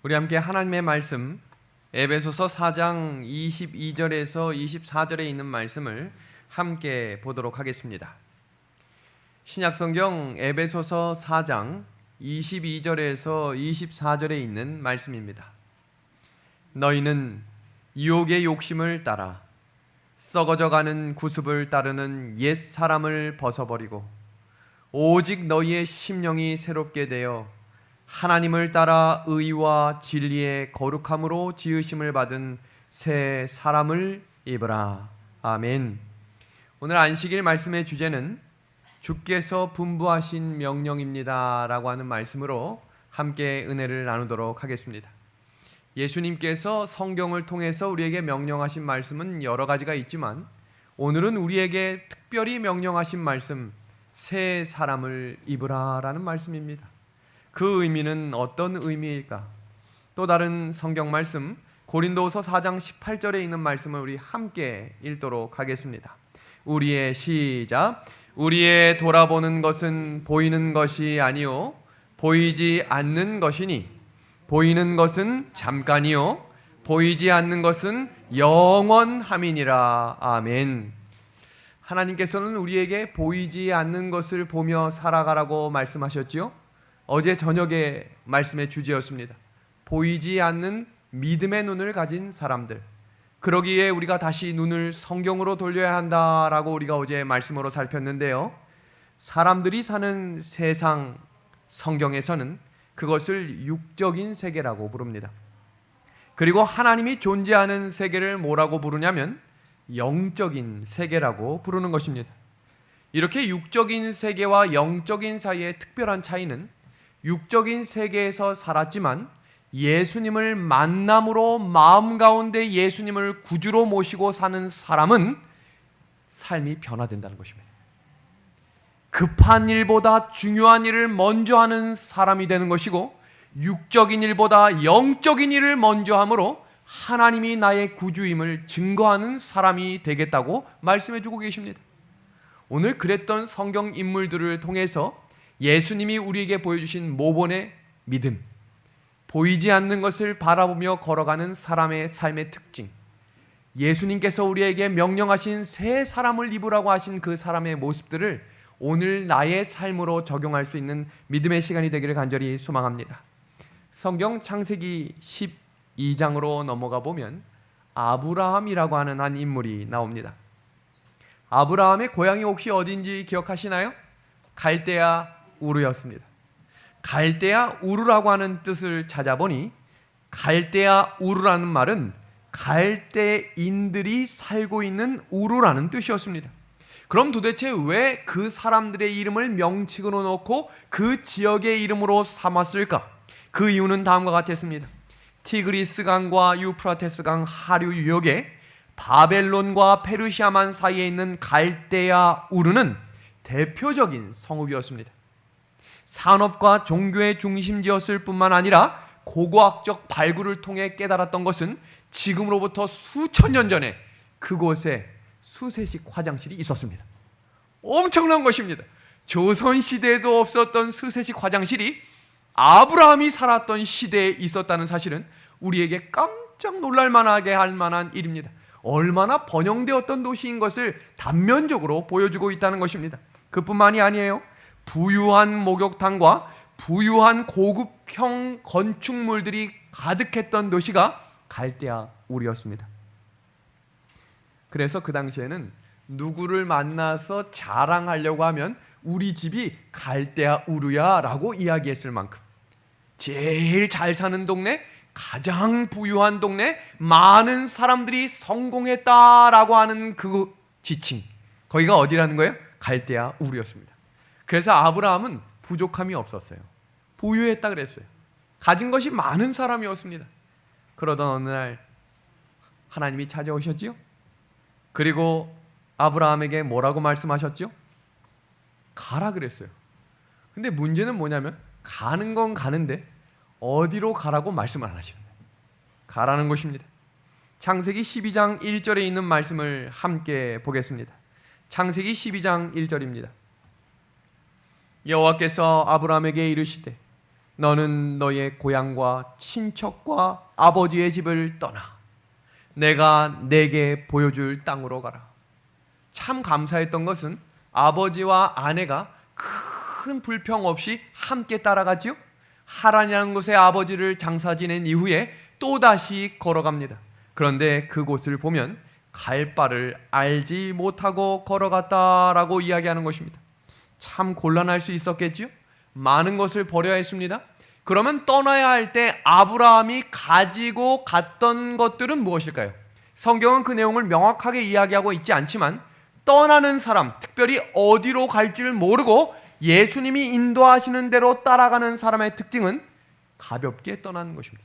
우리 함께 하나님의 말씀 에베소서 4장 22절에서 24절에 있는 말씀을 함께 보도록 하겠습니다. 신약성경 에베소서 4장 22절에서 24절에 있는 말씀입니다. 너희는 유혹의 욕심을 따라 썩어져가는 구습을 따르는 옛 사람을 벗어버리고 오직 너희의 심령이 새롭게 되어 하나님을 따라 의와 진리의 거룩함으로 지으심을 받은 새 사람을 입으라. 아멘. 오늘 안식일 말씀의 주제는 주께서 분부하신 명령입니다 라고 하는 말씀으로 함께 은혜를 나누도록 하겠습니다. 예수님께서 성경을 통해서 우리에게 명령하신 말씀은 여러 가지가 있지만 오늘은 우리에게 특별히 명령하신 말씀, 새 사람을 입으라 라는 말씀입니다. 그 의미는 어떤 의미일까? 또 다른 성경 말씀 고린도후서 4장 18절에 있는 말씀을 우리 함께 읽도록 하겠습니다. 우리의 시작. 우리의 돌아보는 것은 보이는 것이 아니요 보이지 않는 것이니 보이는 것은 잠깐이요 보이지 않는 것은 영원함이니라. 아멘. 하나님께서는 우리에게 보이지 않는 것을 보며 살아가라고 말씀하셨지요. 어제 저녁의 말씀의 주제였습니다. 보이지 않는 믿음의 눈을 가진 사람들. 그러기에 우리가 다시 눈을 성경으로 돌려야 한다라고 우리가 어제 말씀으로 살폈는데요. 사람들이 사는 세상 성경에서는 그것을 육적인 세계라고 부릅니다. 그리고 하나님이 존재하는 세계를 뭐라고 부르냐면 영적인 세계라고 부르는 것입니다. 이렇게 육적인 세계와 영적인 사이의 특별한 차이는 육적인 세계에서 살았지만 예수님을 만남으로 마음 가운데 예수님을 구주로 모시고 사는 사람은 삶이 변화된다는 것입니다. 급한 일보다 중요한 일을 먼저 하는 사람이 되는 것이고 육적인 일보다 영적인 일을 먼저 함으로 하나님이 나의 구주임을 증거하는 사람이 되겠다고 말씀해 주고 계십니다. 오늘 그랬던 성경 인물들을 통해서 예수님이 우리에게 보여주신 모본의 믿음, 보이지 않는 것을 바라보며 걸어가는 사람의 삶의 특징, 예수님께서 우리에게 명령하신 새 사람을 입으라고 하신 그 사람의 모습들을 오늘 나의 삶으로 적용할 수 있는 믿음의 시간이 되기를 간절히 소망합니다. 성경 창세기 12장으로 넘어가 보면 아브라함이라고 하는 한 인물이 나옵니다. 아브라함의 고향이 혹시 어딘지 기억하시나요? 갈대아 우르였습니다. 갈대아 우르라고 하는 뜻을 찾아보니 갈대아 우르라는 말은 갈대인들이 살고 있는 우르라는 뜻이었습니다. 그럼 도대체 왜 그 사람들의 이름을 명칭으로 놓고 그 지역의 이름으로 삼았을까? 그 이유는 다음과 같았습니다. 티그리스 강과 유프라테스 강 하류 유역에 바벨론과 페르시아만 사이에 있는 갈대아 우르는 대표적인 성읍이었습니다. 산업과 종교의 중심지였을 뿐만 아니라 고고학적 발굴을 통해 깨달았던 것은 지금으로부터 수천 년 전에 그곳에 수세식 화장실이 있었습니다. 엄청난 것입니다. 조선시대에도 없었던 수세식 화장실이 아브라함이 살았던 시대에 있었다는 사실은 우리에게 깜짝 놀랄만하게 할 만한 일입니다. 얼마나 번영되었던 도시인 것을 단면적으로 보여주고 있다는 것입니다. 그뿐만이 아니에요. 부유한 목욕탕과 부유한 고급형 건축물들이 가득했던 도시가 갈대아 우르였습니다. 그래서 그 당시에는 누구를 만나서 자랑하려고 하면 우리 집이 갈대아 우르야 라고 이야기했을 만큼 제일 잘 사는 동네, 가장 부유한 동네, 많은 사람들이 성공했다라고 하는 그 지칭, 거기가 어디라는 거예요? 갈대아 우르였습니다. 그래서 아브라함은 부족함이 없었어요. 부유했다 그랬어요. 가진 것이 많은 사람이었습니다. 그러던 어느 날 하나님이 찾아오셨지요. 그리고 아브라함에게 뭐라고 말씀하셨죠? 가라 그랬어요. 근데 문제는 뭐냐면 가는 건 가는데 어디로 가라고 말씀을 안 하시는 거예요. 가라는 것입니다. 창세기 12장 1절에 있는 말씀을 함께 보겠습니다. 창세기 12장 1절입니다. 여호와께서 아브라함에게 이르시되 너는 너의 고향과 친척과 아버지의 집을 떠나 내가 내게 보여줄 땅으로 가라. 참 감사했던 것은 아버지와 아내가 큰 불평 없이 함께 따라갔지요. 하란이라는 곳에 아버지를 장사 지낸 이후에 또다시 걸어갑니다. 그런데 그곳을 보면 갈 바를 알지 못하고 걸어갔다라고 이야기하는 것입니다. 참 곤란할 수 있었겠지요. 많은 것을 버려야 했습니다. 그러면 떠나야 할 때 아브라함이 가지고 갔던 것들은 무엇일까요? 성경은 그 내용을 명확하게 이야기하고 있지 않지만 떠나는 사람, 특별히 어디로 갈 줄 모르고 예수님이 인도하시는 대로 따라가는 사람의 특징은 가볍게 떠나는 것입니다.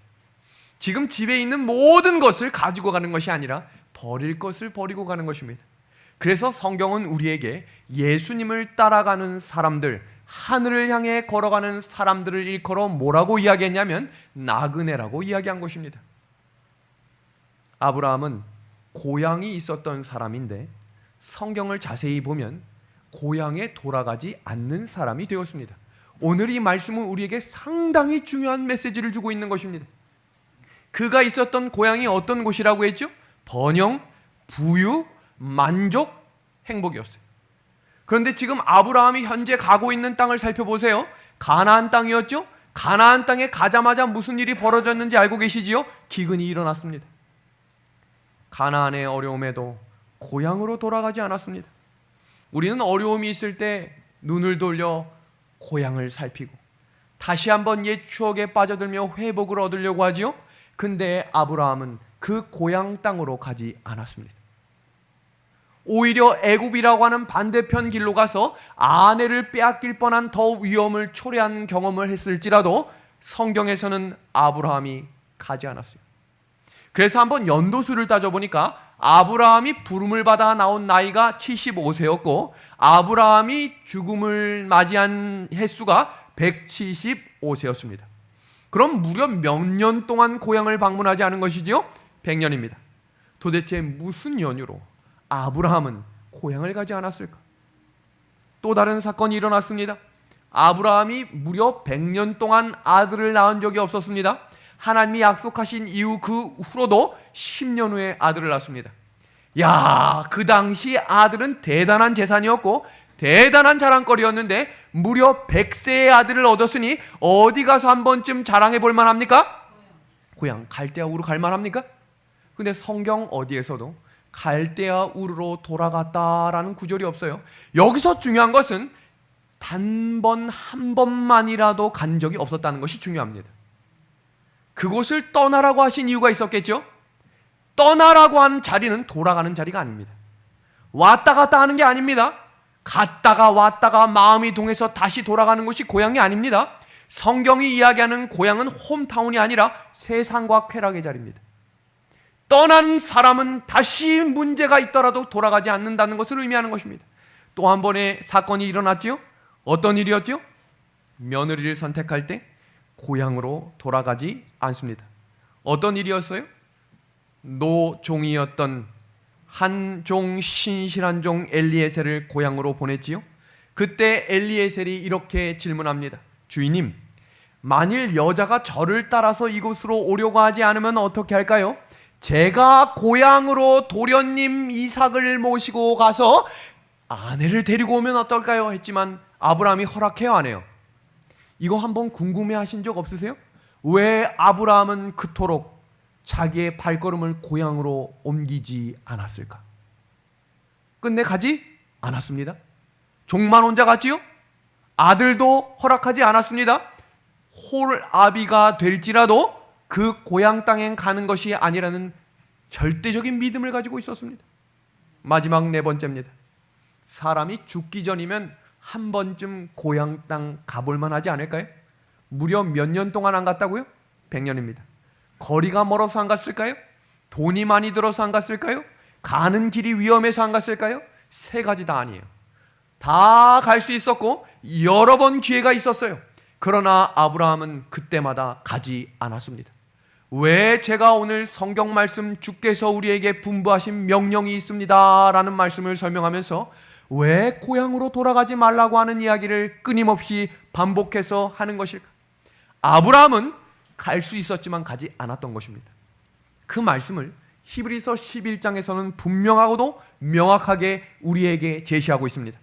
지금 집에 있는 모든 것을 가지고 가는 것이 아니라 버릴 것을 버리고 가는 것입니다. 그래서 성경은 우리에게 예수님을 따라가는 사람들, 하늘을 향해 걸어가는 사람들을 일컬어 뭐라고 이야기했냐면 나그네라고 이야기한 것입니다. 아브라함은 고향이 있었던 사람인데 성경을 자세히 보면 고향에 돌아가지 않는 사람이 되었습니다. 오늘 이 말씀은 우리에게 상당히 중요한 메시지를 주고 있는 것입니다. 그가 있었던 고향이 어떤 곳이라고 했죠? 번영, 부유, 만족, 행복이었어요. 그런데 지금 아브라함이 현재 가고 있는 땅을 살펴보세요. 가나안 땅이었죠? 가나안 땅에 가자마자 무슨 일이 벌어졌는지 알고 계시지요? 기근이 일어났습니다. 가나안의 어려움에도 고향으로 돌아가지 않았습니다. 우리는 어려움이 있을 때 눈을 돌려 고향을 살피고 다시 한번 옛 추억에 빠져들며 회복을 얻으려고 하지요. 근데 아브라함은 그 고향 땅으로 가지 않았습니다. 오히려 애굽이라고 하는 반대편 길로 가서 아내를 빼앗길 뻔한 더 위험을 초래한 경험을 했을지라도 성경에서는 아브라함이 가지 않았어요. 그래서 한번 연도수를 따져보니까 아브라함이 부름을 받아 나온 나이가 75세였고 아브라함이 죽음을 맞이한 횟수가 175세였습니다. 그럼 무려 몇 년 동안 고향을 방문하지 않은 것이지요? 100년입니다. 도대체 무슨 연유로 아브라함은 고향을 가지 않았을까? 또 다른 사건이 일어났습니다. 아브라함이 무려 100년 동안 아들을 낳은 적이 없었습니다. 하나님이 약속하신 이후 그 후로도 10년 후에 아들을 낳습니다. 야, 그 당시 아들은 대단한 재산이었고 대단한 자랑거리였는데 무려 100세의 아들을 얻었으니 어디 가서 한 번쯤 자랑해 볼 만합니까? 고향 갈대아 우르 갈 만합니까? 근데 성경 어디에서도 갈대아 우르로 돌아갔다라는 구절이 없어요. 여기서 중요한 것은 단번 한 번만이라도 간 적이 없었다는 것이 중요합니다. 그곳을 떠나라고 하신 이유가 있었겠죠? 떠나라고 한 자리는 돌아가는 자리가 아닙니다. 왔다 갔다 하는 게 아닙니다. 갔다가 왔다가 마음이 동해서 다시 돌아가는 곳이 고향이 아닙니다. 성경이 이야기하는 고향은 홈타운이 아니라 세상과 쾌락의 자리입니다. 떠난 사람은 다시 문제가 있더라도 돌아가지 않는다는 것을 의미하는 것입니다. 또 한 번의 사건이 일어났죠. 어떤 일이었죠? 며느리를 선택할 때 고향으로 돌아가지 않습니다. 어떤 일이었어요? 노종이었던 한 종 신실한 종 엘리에셀을 고향으로 보냈지요. 그때 엘리에셀이 이렇게 질문합니다. 주인님, 만일 여자가 저를 따라서 이곳으로 오려고 하지 않으면 어떻게 할까요? 제가 고향으로 도련님 이삭을 모시고 가서 아내를 데리고 오면 어떨까요? 했지만 아브라함이 허락해요, 안 해요? 이거 한번 궁금해하신 적 없으세요? 왜 아브라함은 그토록 자기의 발걸음을 고향으로 옮기지 않았을까? 끝내 가지 않았습니다. 종만 혼자 갔지요? 아들도 허락하지 않았습니다. 홀아비가 될지라도 그 고향 땅엔 가는 것이 아니라는 절대적인 믿음을 가지고 있었습니다. 마지막 네 번째입니다. 사람이 죽기 전이면 한 번쯤 고향 땅 가볼 만하지 않을까요? 무려 몇 년 동안 안 갔다고요? 100년입니다. 거리가 멀어서 안 갔을까요? 돈이 많이 들어서 안 갔을까요? 가는 길이 위험해서 안 갔을까요? 세 가지 다 아니에요. 다 갈 수 있었고 여러 번 기회가 있었어요. 그러나 아브라함은 그때마다 가지 않았습니다. 왜 제가 오늘 성경 말씀 주께서 우리에게 분부하신 명령이 있습니다 라는 말씀을 설명하면서 왜 고향으로 돌아가지 말라고 하는 이야기를 끊임없이 반복해서 하는 것일까? 아브라함은 갈 수 있었지만 가지 않았던 것입니다. 그 말씀을 히브리서 11장에서는 분명하고도 명확하게 우리에게 제시하고 있습니다.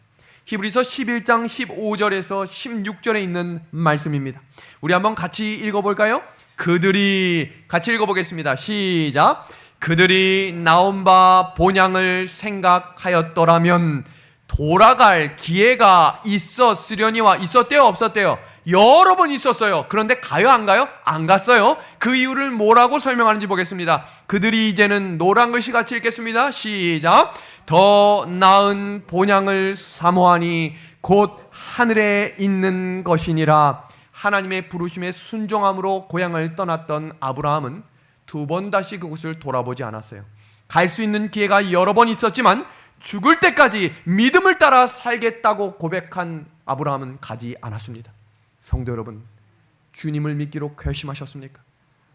히브리서 11장 15절에서 16절에 있는 말씀입니다. 우리 한번 같이 읽어볼까요? 그들이, 같이 읽어보겠습니다. 시작. 그들이 나온 바 본향을 생각하였더라면 돌아갈 기회가 있었으려니와. 있었대요, 없었대요? 여러 번 있었어요. 그런데 가요, 안 가요? 안 갔어요. 그 이유를 뭐라고 설명하는지 보겠습니다. 그들이 이제는 노란 글씨 같이 읽겠습니다. 시작. 더 나은 본향을 사모하니 곧 하늘에 있는 것이니라. 하나님의 부르심에 순종함으로 고향을 떠났던 아브라함은 두 번 다시 그곳을 돌아보지 않았어요. 갈 수 있는 기회가 여러 번 있었지만 죽을 때까지 믿음을 따라 살겠다고 고백한 아브라함은 가지 않았습니다. 성도 여러분, 주님을 믿기로 결심하셨습니까?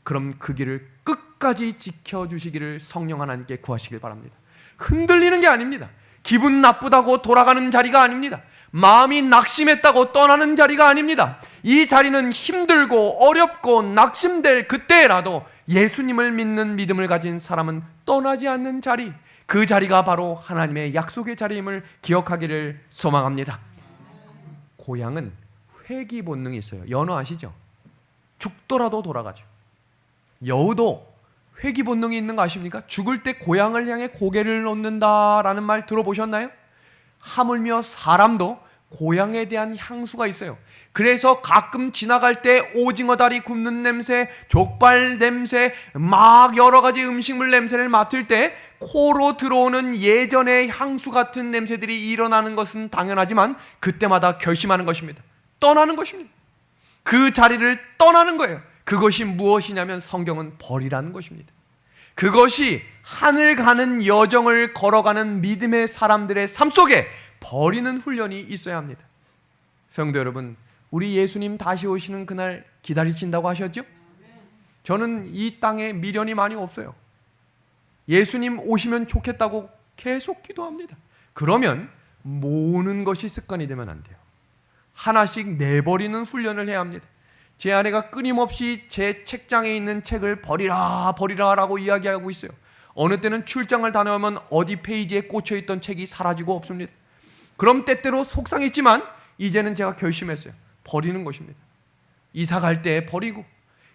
그럼 그 길을 끝까지 지켜주시기를 성령 하나님께 구하시길 바랍니다. 흔들리는 게 아닙니다. 기분 나쁘다고 돌아가는 자리가 아닙니다. 마음이 낙심했다고 떠나는 자리가 아닙니다. 이 자리는 힘들고 어렵고 낙심될 그때라도 예수님을 믿는 믿음을 가진 사람은 떠나지 않는 자리, 그 자리가 바로 하나님의 약속의 자리임을 기억하기를 소망합니다. 고향은 회귀 본능이 있어요. 연어 아시죠? 죽더라도 돌아가죠. 여우도 회귀 본능이 있는 거 아십니까? 죽을 때 고향을 향해 고개를 놓는다라는 말 들어보셨나요? 하물며 사람도 고향에 대한 향수가 있어요. 그래서 가끔 지나갈 때 오징어 다리 굽는 냄새, 족발 냄새, 막 여러 가지 음식물 냄새를 맡을 때 코로 들어오는 예전의 향수 같은 냄새들이 일어나는 것은 당연하지만 그때마다 결심하는 것입니다. 떠나는 것입니다. 그 자리를 떠나는 거예요. 그것이 무엇이냐면 성경은 벌이라는 것입니다. 그것이 하늘 가는 여정을 걸어가는 믿음의 사람들의 삶 속에 버리는 훈련이 있어야 합니다. 성도 여러분, 우리 예수님 다시 오시는 그날 기다리신다고 하셨죠? 저는 이 땅에 미련이 많이 없어요. 예수님 오시면 좋겠다고 계속 기도합니다. 그러면 모으는 것이 습관이 되면 안 돼요. 하나씩 내버리는 훈련을 해야 합니다. 제 아내가 끊임없이 제 책장에 있는 책을 버리라 버리라라고 이야기하고 있어요. 어느 때는 출장을 다녀오면 어디 페이지에 꽂혀있던 책이 사라지고 없습니다. 그럼 때때로 속상했지만 이제는 제가 결심했어요. 버리는 것입니다. 이사 갈 때 버리고,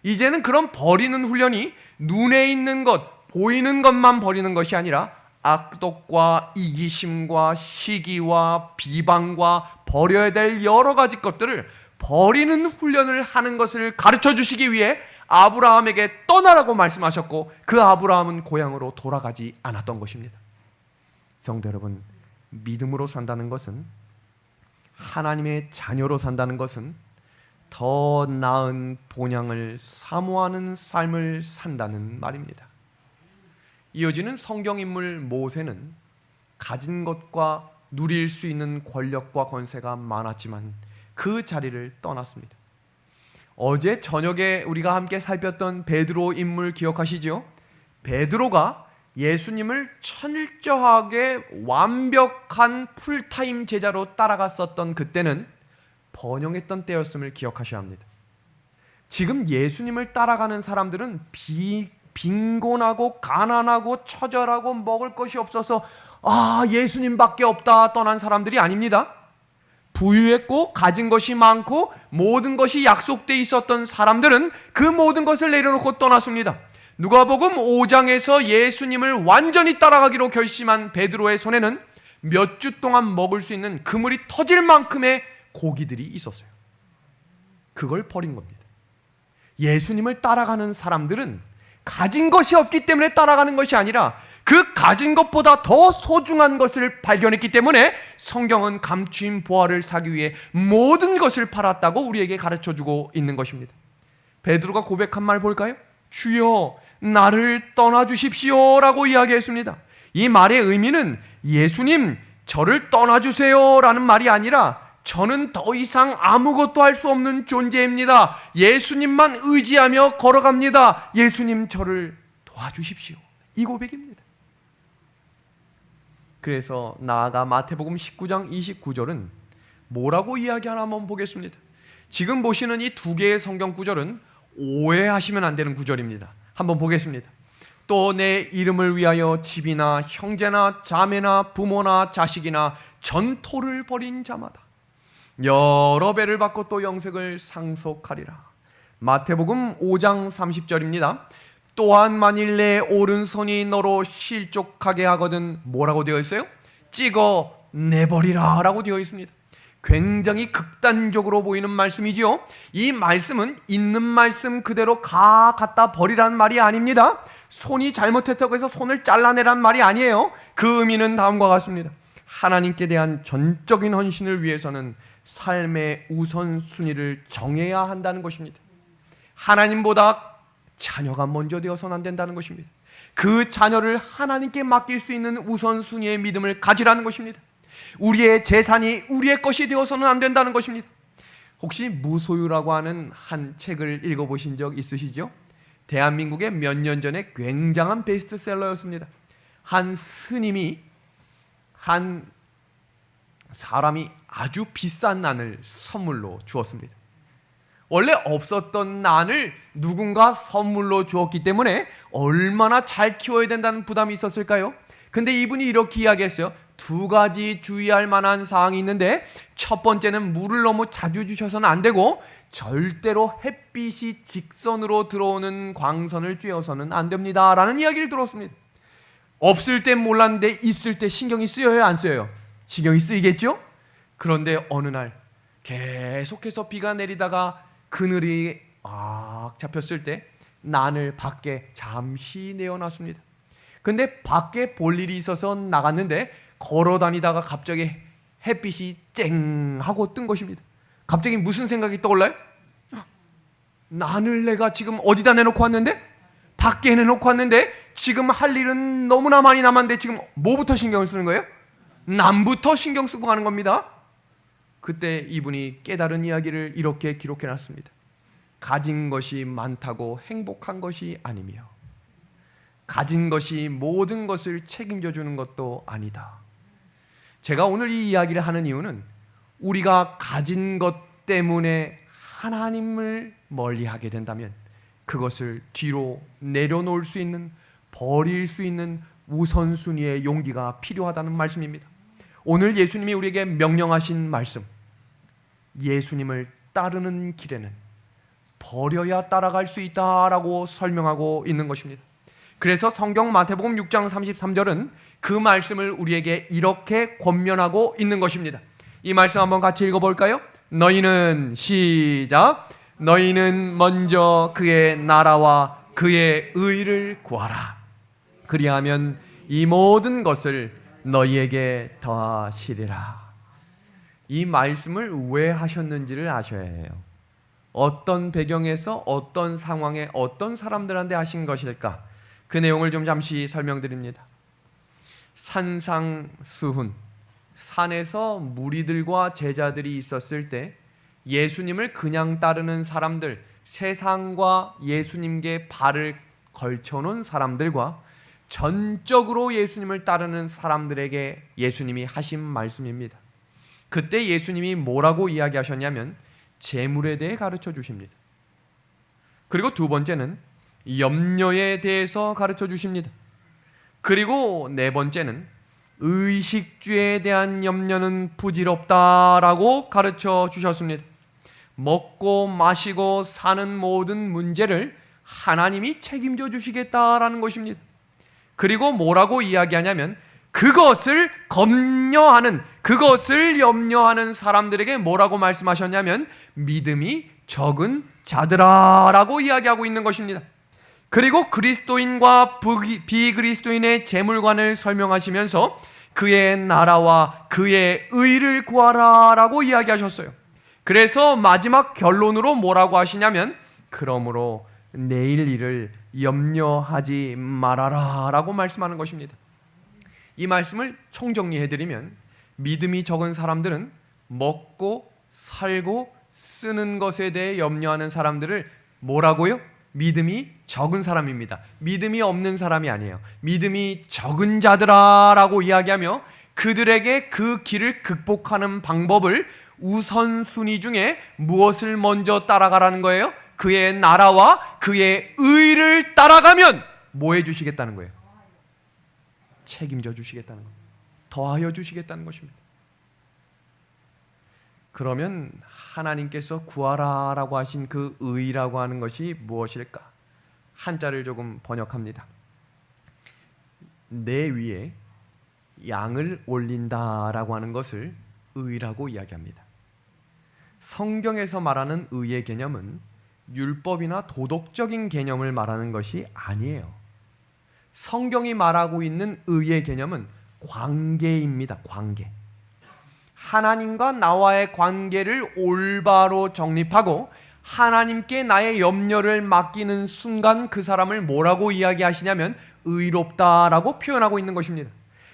이제는 그런 버리는 훈련이 눈에 있는 것, 보이는 것만 버리는 것이 아니라 악독과 이기심과 시기와 비방과 버려야 될 여러 가지 것들을 버리는 훈련을 하는 것을 가르쳐 주시기 위해 아브라함에게 떠나라고 말씀하셨고, 그 아브라함은 고향으로 돌아가지 않았던 것입니다. 성도 여러분, 믿음으로 산다는 것은, 하나님의 자녀로 산다는 것은 더 나은 본향을 사모하는 삶을 산다는 말입니다. 이어지는 성경 인물 모세는 가진 것과 누릴 수 있는 권력과 권세가 많았지만 그 자리를 떠났습니다. 어제 저녁에 우리가 함께 살폈던 베드로 인물 기억하시죠? 베드로가 예수님을 철저하게 완벽한 풀타임 제자로 따라갔었던 그때는 번영했던 때였음을 기억하셔야 합니다. 지금 예수님을 따라가는 사람들은 빈곤하고 가난하고 처절하고 먹을 것이 없어서 예수님밖에 없다 떠난 사람들이 아닙니다. 부유했고 가진 것이 많고 모든 것이 약속돼 있었던 사람들은 그 모든 것을 내려놓고 떠났습니다. 누가복음 5장에서 예수님을 완전히 따라가기로 결심한 베드로의 손에는 몇 주 동안 먹을 수 있는 그물이 터질 만큼의 고기들이 있었어요. 그걸 버린 겁니다. 예수님을 따라가는 사람들은 가진 것이 없기 때문에 따라가는 것이 아니라 그 가진 것보다 더 소중한 것을 발견했기 때문에 성경은 감추인 보화를 사기 위해 모든 것을 팔았다고 우리에게 가르쳐주고 있는 것입니다. 베드로가 고백한 말 볼까요? 주여 나를 떠나주십시오 라고 이야기했습니다. 이 말의 의미는 예수님 저를 떠나주세요 라는 말이 아니라 저는 더 이상 아무것도 할 수 없는 존재입니다. 예수님만 의지하며 걸어갑니다. 예수님 저를 도와주십시오. 이 고백입니다. 그래서 나아가 마태복음 19장 29절은 뭐라고 이야기하나 한번 보겠습니다. 지금 보시는 이 두 개의 성경 구절은 오해하시면 안 되는 구절입니다. 한번 보겠습니다. 또 내 이름을 위하여 집이나 형제나 자매나 부모나 자식이나 전토를 벌인 자마다 여러 배를 받고 또 영생을 상속하리라. 마태복음 5장 30절입니다. 또한 만일 내 오른손이 너로 실족하게 하거든 뭐라고 되어 있어요? 찍어 내버리라 라고 되어 있습니다. 굉장히 극단적으로 보이는 말씀이지요. 이 말씀은 있는 말씀 그대로 갖다 버리라는 말이 아닙니다. 손이 잘못했다고 해서 손을 잘라내란 말이 아니에요. 그 의미는 다음과 같습니다. 하나님께 대한 전적인 헌신을 위해서는 삶의 우선순위를 정해야 한다는 것입니다. 하나님보다 자녀가 먼저 되어서는 안 된다는 것입니다. 그 자녀를 하나님께 맡길 수 있는 우선순위의 믿음을 가지라는 것입니다. 우리의 재산이 우리의 것이 되어서는 안 된다는 것입니다. 혹시 무소유라고 하는 한 책을 읽어보신 적 있으시죠? 대한민국에 몇 년 전에 굉장한 베스트셀러였습니다. 한 스님이 한 사람이 아주 비싼 난을 선물로 주었습니다. 원래 없었던 난을 누군가 선물로 주었기 때문에 얼마나 잘 키워야 된다는 부담이 있었을까요? 근데 이분이 이렇게 이야기했어요. 두 가지 주의할 만한 사항이 있는데, 첫 번째는 물을 너무 자주 주셔서는 안 되고 절대로 햇빛이 직선으로 들어오는 광선을 쬐어서는 안 됩니다 라는 이야기를 들었습니다. 없을 땐 몰랐는데 있을 때 신경이 쓰여요, 안 쓰여요? 신경이 쓰이겠죠? 그런데 어느 날 계속해서 비가 내리다가 그늘이 잡혔을 때 난을 밖에 잠시 내어놨습니다. 근데 밖에 볼 일이 있어서 나갔는데 걸어 다니다가 갑자기 햇빛이 쨍 하고 뜬 것입니다. 갑자기 무슨 생각이 떠올라요? 난을 내가 지금 어디다 내놓고 왔는데? 밖에 내놓고 왔는데 지금 할 일은 너무나 많이 남았는데 지금 뭐부터 신경을 쓰는 거예요? 난부터 신경 쓰고 가는 겁니다. 그때 이분이 깨달은 이야기를 이렇게 기록해놨습니다. 가진 것이 많다고 행복한 것이 아니며 가진 것이 모든 것을 책임져 주는 것도 아니다. 제가 오늘 이 이야기를 하는 이유는 우리가 가진 것 때문에 하나님을 멀리하게 된다면 그것을 뒤로 내려놓을 수 있는, 버릴 수 있는 우선순위의 용기가 필요하다는 말씀입니다. 오늘 예수님이 우리에게 명령하신 말씀, 예수님을 따르는 길에는 버려야 따라갈 수 있다라고 설명하고 있는 것입니다. 그래서 성경 마태복음 6장 33절은 그 말씀을 우리에게 이렇게 권면하고 있는 것입니다. 이 말씀 한번 같이 읽어볼까요? 너희는 시작. 너희는 먼저 그의 나라와 그의 의를 구하라. 그리하면 이 모든 것을 너희에게 더하시리라. 이 말씀을 왜 하셨는지를 아셔야 해요. 어떤 배경에서 어떤 상황에 어떤 사람들한테 하신 것일까? 그 내용을 좀 잠시 설명드립니다. 산상수훈, 산에서 무리들과 제자들이 있었을 때 예수님을 그냥 따르는 사람들, 세상과 예수님께 발을 걸쳐놓은 사람들과 전적으로 예수님을 따르는 사람들에게 예수님이 하신 말씀입니다. 그때 예수님이 뭐라고 이야기하셨냐면 재물에 대해 가르쳐 주십니다. 그리고 두 번째는 염려에 대해서 가르쳐 주십니다. 그리고 네 번째는 의식주에 대한 염려는 부질없다라고 가르쳐 주셨습니다. 먹고 마시고 사는 모든 문제를 하나님이 책임져 주시겠다라는 것입니다. 그리고 뭐라고 이야기하냐면 그것을 염려하는 사람들에게 뭐라고 말씀하셨냐면 믿음이 적은 자들아라고 이야기하고 있는 것입니다. 그리고 그리스도인과 비그리스도인의 재물관을 설명하시면서 그의 나라와 그의 의를 구하라라고 이야기하셨어요. 그래서 마지막 결론으로 뭐라고 하시냐면 그러므로 내일 일을 염려하지 말아라라고 말씀하는 것입니다. 이 말씀을 총정리해드리면 믿음이 적은 사람들은 먹고 살고 쓰는 것에 대해 염려하는 사람들을 뭐라고요? 믿음이 적은 사람입니다. 믿음이 없는 사람이 아니에요. 믿음이 적은 자들아라고 이야기하며 그들에게 그 길을 극복하는 방법을 우선순위 중에 무엇을 먼저 따라가라는 거예요? 그의 나라와 그의 의를 따라가면 뭐 해주시겠다는 거예요? 책임져 주시겠다는 겁니다. 더하여 주시겠다는 것입니다. 그러면 하나님께서 구하라라고 하신 그 의라고 하는 것이 무엇일까? 한자를 조금 번역합니다. 내 위에 양을 올린다라고 하는 것을 의라고 이야기합니다. 성경에서 말하는 의의 개념은 율법이나 도덕적인 개념을 말하는 것이 아니에요. 성경이 말하고 있는 의의 개념은 관계입니다. 관계. 하나님과 나와의 관계를 올바로 정립하고 하나님께 나의 염려를 맡기는 순간 그 사람을 뭐라고 이야기하시냐면 의롭다라고 표현하고 있는 것입니다.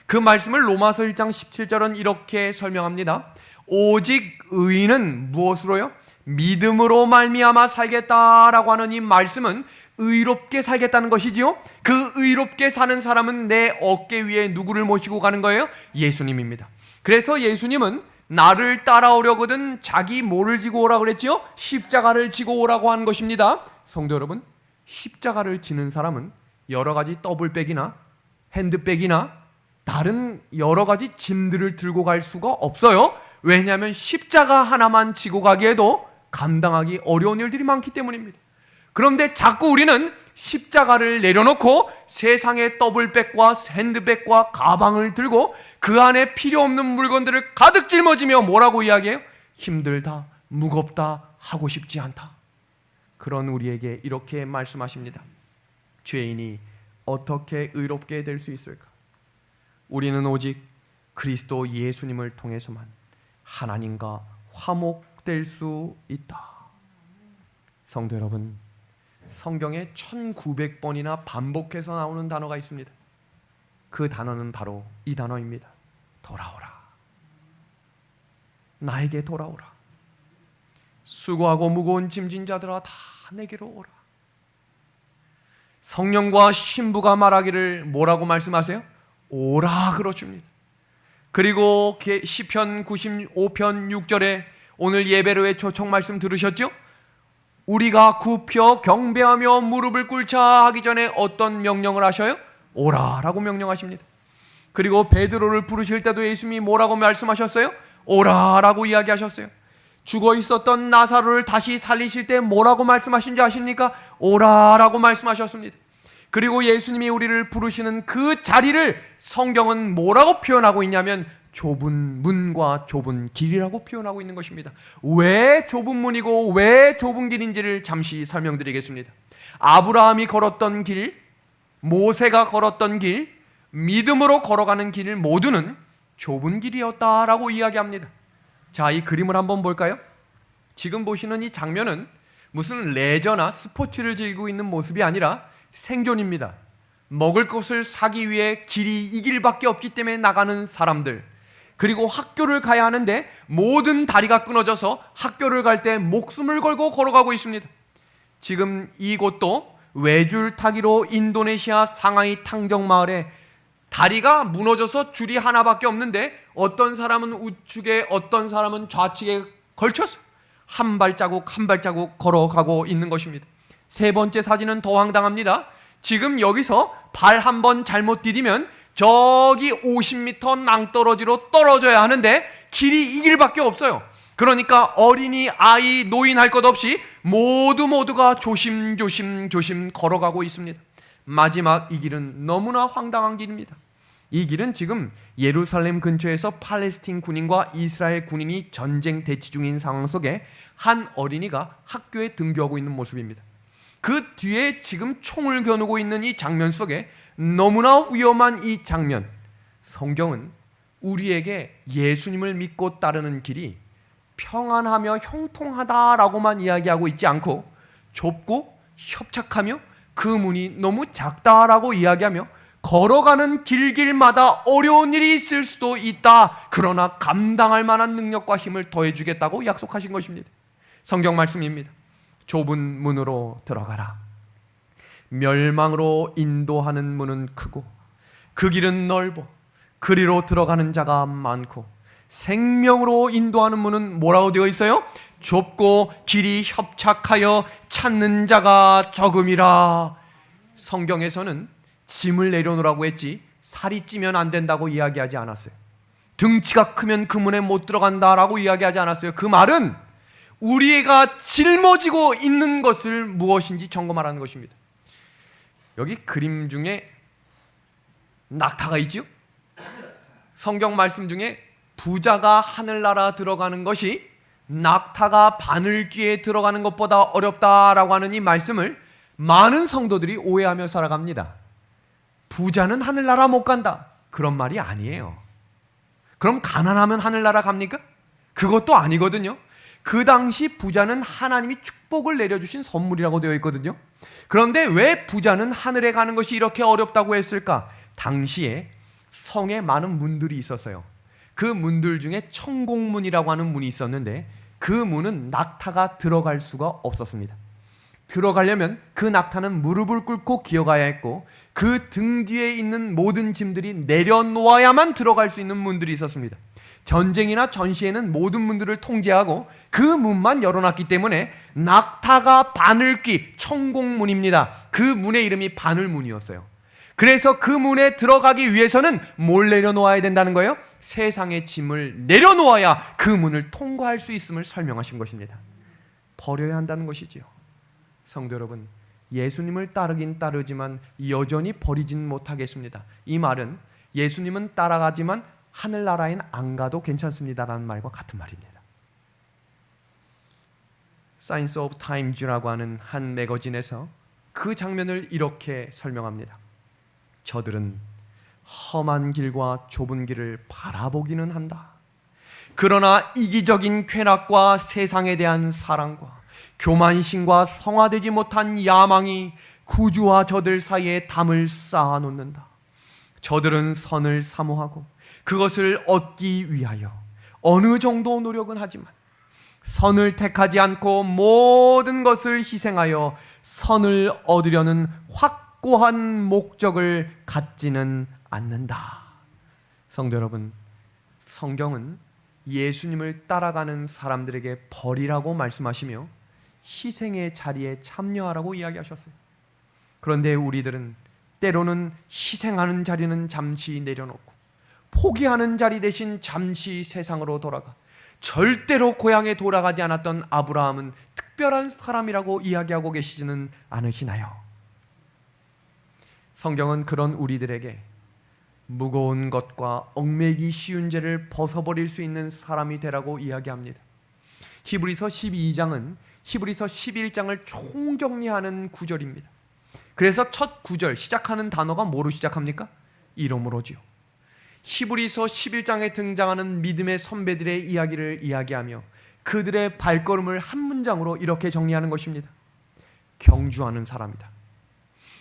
그 말씀을 로마서 1장 17절은 이렇게 설명합니다. 오직 의인은 무엇으로요? 믿음으로 말미암아 살겠다라고 하는 이 말씀은 의롭게 살겠다는 것이지요. 그 의롭게 사는 사람은 내 어깨 위에 누구를 모시고 가는 거예요? 예수님입니다. 그래서 예수님은 나를 따라오려거든 자기 뭐를 지고 오라고 그랬지요? 십자가를 지고 오라고 하는 것입니다. 성도 여러분, 십자가를 지는 사람은 여러 가지 더블백이나 핸드백이나 다른 여러 가지 짐들을 들고 갈 수가 없어요. 왜냐하면 십자가 하나만 지고 가기에도 감당하기 어려운 일들이 많기 때문입니다. 그런데 자꾸 우리는 십자가를 내려놓고 세상의 더블백과 핸드백과 가방을 들고 그 안에 필요 없는 물건들을 가득 짊어지며 뭐라고 이야기해요? 힘들다, 무겁다, 하고 싶지 않다. 그런 우리에게 이렇게 말씀하십니다. 죄인이 어떻게 의롭게 될 수 있을까? 우리는 오직 그리스도 예수님을 통해서만 하나님과 화목될 수 있다. 성도 여러분, 성경에 1900번이나 반복해서 나오는 단어가 있습니다. 그 단어는 바로 이 단어입니다. 돌아오라. 나에게 돌아오라. 수고하고 무거운 짐진 자들아 다 내게로 오라. 성령과 신부가 말하기를 뭐라고 말씀하세요? 오라 그러십니다. 그리고 시편 95편 6절에 오늘 예배로의 초청 말씀 들으셨죠? 우리가 굽혀 경배하며 무릎을 꿇자 하기 전에 어떤 명령을 하셔요? 오라라고 명령하십니다. 그리고 베드로를 부르실 때도 예수님이 뭐라고 말씀하셨어요? 오라라고 이야기하셨어요. 죽어 있었던 나사로를 다시 살리실 때 뭐라고 말씀하신지 아십니까? 오라라고 말씀하셨습니다. 그리고 예수님이 우리를 부르시는 그 자리를 성경은 뭐라고 표현하고 있냐면 좁은 문과 좁은 길이라고 표현하고 있는 것입니다. 왜 좁은 문이고 왜 좁은 길인지를 잠시 설명드리겠습니다. 아브라함이 걸었던 길, 모세가 걸었던 길, 믿음으로 걸어가는 길 모두는 좁은 길이었다라고 이야기합니다. 자, 이 그림을 한번 볼까요? 지금 보시는 이 장면은 무슨 레저나 스포츠를 즐기고 있는 모습이 아니라 생존입니다. 먹을 것을 사기 위해 길이 이 길밖에 없기 때문에 나가는 사람들, 그리고 학교를 가야 하는데 모든 다리가 끊어져서 학교를 갈 때 목숨을 걸고 걸어가고 있습니다. 지금 이곳도 외줄 타기로 인도네시아 상하이 탕정 마을에 다리가 무너져서 줄이 하나밖에 없는데 어떤 사람은 우측에 어떤 사람은 좌측에 걸쳐서 한 발자국 한 발자국 걸어가고 있는 것입니다. 세 번째 사진은 더 황당합니다. 지금 여기서 발 한 번 잘못 디디면 저기 50m 낭떠러지로 떨어져야 하는데 길이 이 길밖에 없어요. 그러니까 어린이, 아이, 노인 할 것 없이 모두가 조심 걸어가고 있습니다. 마지막 이 길은 너무나 황당한 길입니다. 이 길은 지금 예루살렘 근처에서 팔레스틴 군인과 이스라엘 군인이 전쟁 대치 중인 상황 속에 한 어린이가 학교에 등교하고 있는 모습입니다. 그 뒤에 지금 총을 겨누고 있는 이 장면 속에 너무나 위험한 이 장면, 성경은 우리에게 예수님을 믿고 따르는 길이 평안하며 형통하다라고만 이야기하고 있지 않고 좁고 협착하며 그 문이 너무 작다라고 이야기하며 걸어가는 길길마다 어려운 일이 있을 수도 있다. 그러나 감당할 만한 능력과 힘을 더해주겠다고 약속하신 것입니다. 성경 말씀입니다. 좁은 문으로 들어가라. 멸망으로 인도하는 문은 크고 그 길은 넓어 그리로 들어가는 자가 많고 생명으로 인도하는 문은 뭐라고 되어 있어요? 좁고 길이 협착하여 찾는 자가 적음이라. 성경에서는 짐을 내려놓으라고 했지 살이 찌면 안 된다고 이야기하지 않았어요. 등치가 크면 그 문에 못 들어간다라고 이야기하지 않았어요. 그 말은 우리가 짊어지고 있는 것을 무엇인지 점검하라는 것입니다. 여기 그림 중에 낙타가 있지요? 성경 말씀 중에 부자가 하늘나라 들어가는 것이 낙타가 바늘귀에 들어가는 것보다 어렵다라고 하는 이 말씀을 많은 성도들이 오해하며 살아갑니다. 부자는 하늘나라 못 간다, 그런 말이 아니에요. 그럼 가난하면 하늘나라 갑니까? 그것도 아니거든요. 그 당시 부자는 하나님이 축복을 내려주신 선물이라고 되어 있거든요. 그런데 왜 부자는 하늘에 가는 것이 이렇게 어렵다고 했을까? 당시에 성에 많은 문들이 있었어요. 그 문들 중에 천공문이라고 하는 문이 있었는데 그 문은 낙타가 들어갈 수가 없었습니다. 들어가려면 그 낙타는 무릎을 꿇고 기어가야 했고 그 등 뒤에 있는 모든 짐들이 내려놓아야만 들어갈 수 있는 문들이 있었습니다. 전쟁이나 전시에는 모든 문들을 통제하고 그 문만 열어놨기 때문에 낙타가 바늘귀, 천공문입니다. 그 문의 이름이 바늘문이었어요. 그래서 그 문에 들어가기 위해서는 뭘 내려놓아야 된다는 거예요? 세상의 짐을 내려놓아야 그 문을 통과할 수 있음을 설명하신 것입니다. 버려야 한다는 것이지요. 성도 여러분, 예수님을 따르긴 따르지만 여전히 버리진 못하겠습니다. 이 말은 예수님은 따라가지만 하늘나라엔 안 가도 괜찮습니다라는 말과 같은 말입니다. 사이언스 오브 타임즈라고 하는 한 매거진에서 그 장면을 이렇게 설명합니다. 저들은 험한 길과 좁은 길을 바라보기는 한다. 그러나 이기적인 쾌락과 세상에 대한 사랑과 교만심과 성화되지 못한 야망이 구주와 저들 사이에 담을 쌓아놓는다. 저들은 선을 사모하고 그것을 얻기 위하여 어느 정도 노력은 하지만 선을 택하지 않고 모든 것을 희생하여 선을 얻으려는 확고한 목적을 갖지는 않는다. 성도 여러분, 성경은 예수님을 따라가는 사람들에게 버리라고 말씀하시며 희생의 자리에 참여하라고 이야기하셨어요. 그런데 우리들은 때로는 희생하는 자리는 잠시 내려놓고 포기하는 자리 대신 잠시 세상으로 돌아가 절대로 고향에 돌아가지 않았던 아브라함은 특별한 사람이라고 이야기하고 계시지는 않으시나요? 성경은 그런 우리들에게 무거운 것과 얽매이기 쉬운 죄를 벗어버릴 수 있는 사람이 되라고 이야기합니다. 히브리서 12장은 히브리서 11장을 총정리하는 구절입니다. 그래서 첫 구절 시작하는 단어가 뭐로 시작합니까? 이름으로지요. 히브리서 11장에 등장하는 믿음의 선배들의 이야기를 이야기하며 그들의 발걸음을 한 문장으로 이렇게 정리하는 것입니다. 경주하는 사람이다.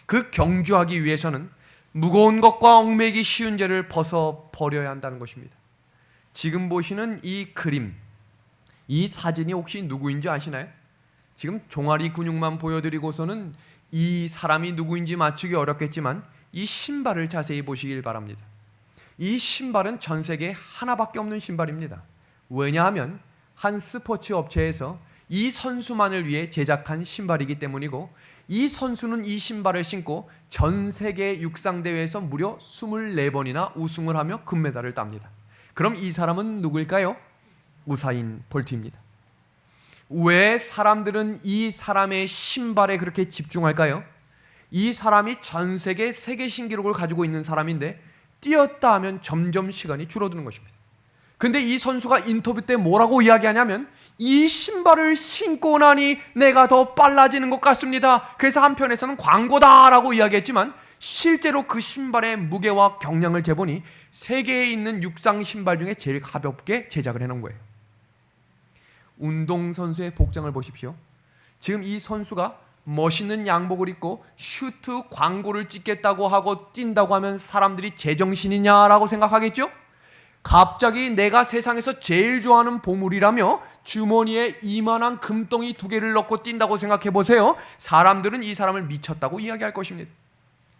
그 경주하기 위해서는 무거운 것과 얽매이기 쉬운 죄를 벗어버려야 한다는 것입니다. 지금 보시는 이 그림, 이 사진이 혹시 누구인지 아시나요? 지금 종아리 근육만 보여드리고서는 이 사람이 누구인지 맞추기 어렵겠지만 이 신발을 자세히 보시길 바랍니다. 이 신발은 전 세계에 하나밖에 없는 신발입니다. 왜냐하면 한 스포츠 업체에서 이 선수만을 위해 제작한 신발이기 때문이고 이 선수는 이 신발을 신고 전 세계 육상대회에서 무려 24번이나 우승을 하며 금메달을 땁니다. 그럼 이 사람은 누구일까요? 우사인 볼트입니다. 왜 사람들은 이 사람의 신발에 그렇게 집중할까요? 이 사람이 전 세계 세계 신기록을 가지고 있는 사람인데 뛰었다 하면 점점 시간이 줄어드는 것입니다. 근데 이 선수가 인터뷰 때 뭐라고 이야기하냐면 이 신발을 신고 나니 내가 더 빨라지는 것 같습니다. 그래서 한편에서는 광고다라고 이야기했지만 실제로 그 신발의 무게와 경량을 재보니 세계에 있는 육상 신발 중에 제일 가볍게 제작을 해놓은 거예요. 운동선수의 복장을 보십시오. 지금 이 선수가 멋있는 양복을 입고 슈트 광고를 찍겠다고 하고 뛴다고 하면 사람들이 제정신이냐라고 생각하겠죠? 갑자기 내가 세상에서 제일 좋아하는 보물이라며 주머니에 이만한 금덩이 2개를 넣고 뛴다고 생각해 보세요. 사람들은 이 사람을 미쳤다고 이야기할 것입니다.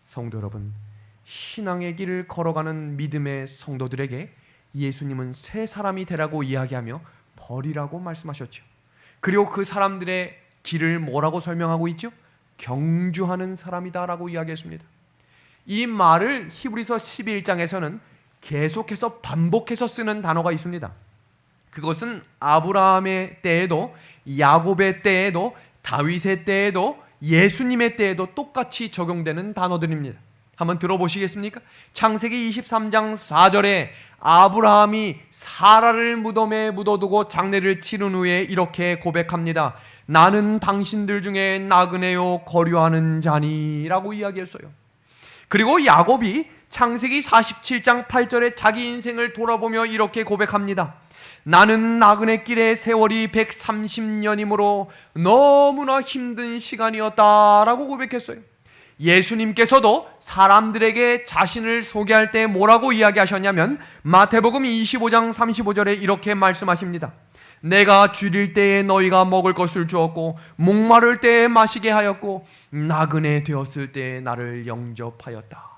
성도 여러분, 신앙의 길을 걸어가는 믿음의 성도들에게 예수님은 새 사람이 되라고 이야기하며 버리라고 말씀하셨죠. 그리고 그 사람들의 길을 뭐라고 설명하고 있죠? 경주하는 사람이다라고 이야기했습니다. 이 말을 히브리서 11장에서는 계속해서 반복해서 쓰는 단어가 있습니다. 그것은 아브라함의 때에도, 야곱의 때에도, 다윗의 때에도, 예수님의 때에도 똑같이 적용되는 단어들입니다. 한번 들어보시겠습니까? 창세기 23장 4절에 아브라함이 사라를 무덤에 묻어두고 장례를 치른 후에 이렇게 고백합니다. 나는 당신들 중에 나그네요 거류하는 자니 라고 이야기했어요. 그리고 야곱이 창세기 47장 8절에 자기 인생을 돌아보며 이렇게 고백합니다. 나는 나그네 길의 세월이 130년이므로 너무나 힘든 시간이었다라고 고백했어요. 예수님께서도 사람들에게 자신을 소개할 때 뭐라고 이야기하셨냐면 마태복음 25장 35절에 이렇게 말씀하십니다. 내가 줄일 때에 너희가 먹을 것을 주었고 목마를 때에 마시게 하였고 나그네 되었을 때에 나를 영접하였다.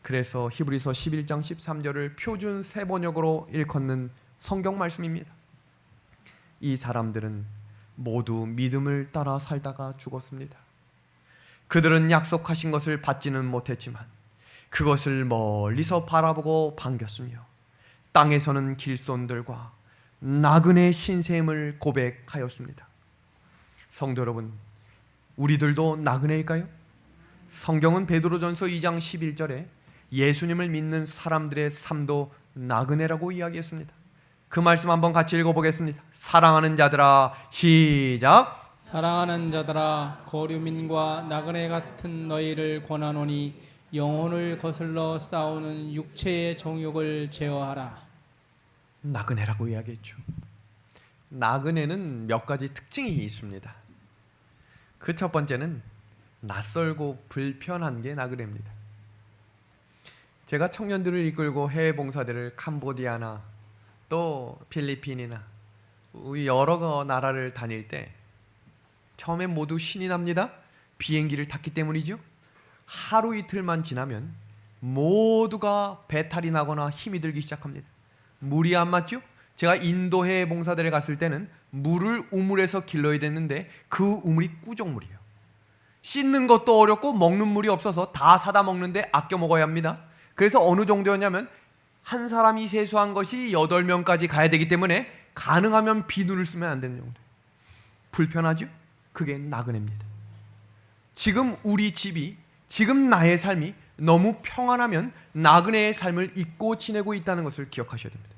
그래서 히브리서 11장 13절을 표준 세번역으로 일컫는 성경 말씀입니다. 이 사람들은 모두 믿음을 따라 살다가 죽었습니다. 그들은 약속하신 것을 받지는 못했지만 그것을 멀리서 바라보고 반겼으며 땅에서는 길손들과 나그네 신셈을 고백하였습니다. 성도 여러분, 우리들도 나그네일까요? 성경은 베드로전서 2장 11절에 예수님을 믿는 사람들의 삶도 나그네라고 이야기했습니다. 그 말씀 한번 같이 읽어보겠습니다. 사랑하는 자들아, 시작. 사랑하는 자들아, 거류민과 나그네 같은 너희를 권하노니 영혼을 거슬러 싸우는 육체의 정욕을 제어하라. 나그네라고 이야기했죠. 나그네는 몇 가지 특징이 있습니다. 그 첫 번째는 낯설고 불편한 게 나그네입니다. 제가 청년들을 이끌고 해외 봉사대를 캄보디아나 또 필리핀이나 여러 나라를 다닐 때 처음에 모두 신이 납니다. 비행기를 탔기 때문이죠. 하루 이틀만 지나면 모두가 배탈이 나거나 힘이 들기 시작합니다. 물이 안 맞죠? 제가 인도 해외 봉사대를 갔을 때는 물을 우물에서 길러야 됐는데 그 우물이 꾸정물이에요. 씻는 것도 어렵고 먹는 물이 없어서 다 사다 먹는데 아껴 먹어야 합니다. 그래서 어느 정도였냐면 한 사람이 세수한 것이 8명까지 가야 되기 때문에 가능하면 비누를 쓰면 안 되는 정도. 불편하죠? 그게 나그네입니다. 지금 우리 집이, 지금 나의 삶이 너무 평안하면 나그네의 삶을 잊고 지내고 있다는 것을 기억하셔야 됩니다.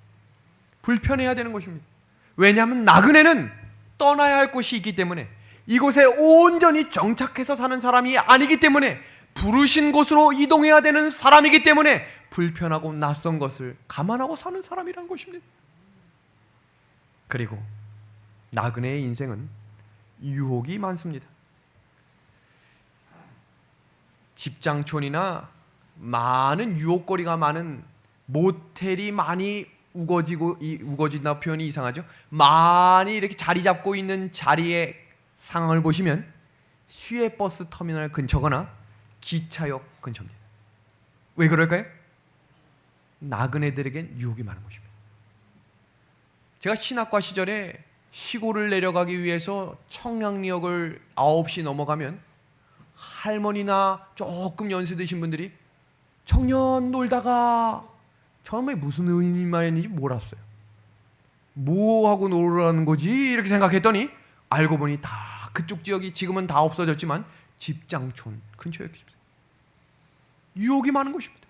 불편해야 되는 것입니다. 왜냐하면 나그네는 떠나야 할 곳이 있기 때문에, 이곳에 온전히 정착해서 사는 사람이 아니기 때문에, 부르신 곳으로 이동해야 되는 사람이기 때문에 불편하고 낯선 것을 감안하고 사는 사람이라는 것입니다. 그리고 나그네의 인생은 유혹이 많습니다. 집장촌이나 많은 유혹거리가 많은 모텔이 많이 우거진다 표현이 이상하죠. 많이 이렇게 자리 잡고 있는 자리의 상황을 보시면 시외버스 터미널 근처거나 기차역 근처입니다. 왜 그럴까요? 나그네들에겐 유혹이 많은 것입니다. 제가 신학과 시절에 시골을 내려가기 위해서 청량리역을 9시 넘어가면 할머니나 조금 연세 드신 분들이 청년 놀다가 처음에 무슨 의미인지 몰랐어요. 뭐하고 놀라는 거지? 이렇게 생각했더니 알고 보니 다 그쪽 지역이 지금은 다 없어졌지만 집장촌 근처였습니다. 유혹이 많은 것입니다.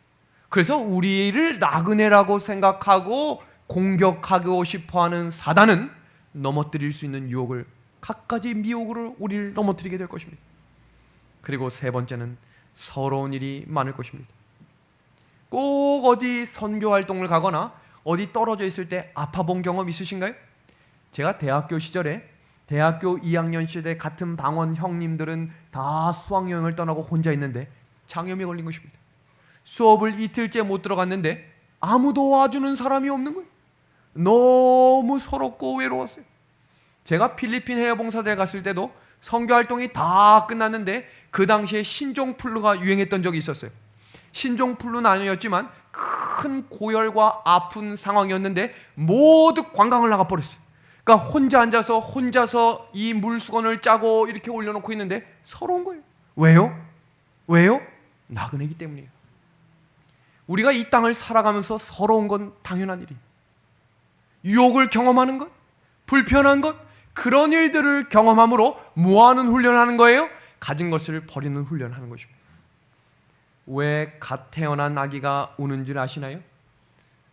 그래서 우리를 나그네라고 생각하고 공격하고 싶어하는 사단은 넘어뜨릴 수 있는 유혹을, 갖가지 미혹으로 우리를 넘어뜨리게 될 것입니다. 그리고 세 번째는 서러운 일이 많을 것입니다. 꼭 어디 선교 활동을 가거나 어디 떨어져 있을 때 아파본 경험 있으신가요? 제가 대학교 시절에 대학교 2학년 시절에 같은 방원 형님들은 다 수학여행을 떠나고 혼자 있는데 장염이 걸린 것입니다. 수업을 이틀째 못 들어갔는데 아무도 와주는 사람이 없는 거예요. 너무 서럽고 외로웠어요. 제가 필리핀 해외봉사대에 갔을 때도 선교활동이 다 끝났는데 그 당시에 신종플루가 유행했던 적이 있었어요. 신종플루는 아니었지만 큰 고열과 아픈 상황이었는데 모두 관광을 나가버렸어요. 그러니까 혼자서 이 물수건을 짜고 이렇게 올려놓고 있는데 서러운 거예요. 왜요? 나그네이기 때문이에요. 우리가 이 땅을 살아가면서 서러운 건 당연한 일이에요. 유혹을 경험하는 것, 불편한 것, 그런 일들을 경험함으로 뭐하는 훈련을 하는 거예요? 가진 것을 버리는 훈련을 하는 것입니다. 왜 갓 태어난 아기가 우는 줄 아시나요?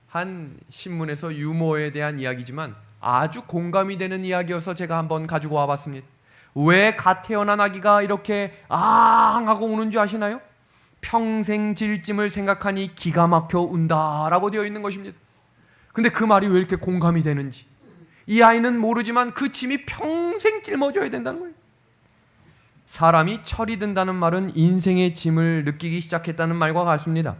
한 신문에서 유모에 대한 이야기지만 아주 공감이 되는 이야기여서 제가 한번 가지고 와봤습니다. 왜 갓 태어난 아기가 이렇게 앙 하고 우는 줄 아시나요? 평생 짊을 생각하니 기가 막혀 운다라고 되어 있는 것입니다. 근데 그 말이 왜 이렇게 공감이 되는지, 이 아이는 모르지만 그 짐이 평생 짊어져야 된다는 거예요. 사람이 철이 든다는 말은 인생의 짐을 느끼기 시작했다는 말과 같습니다.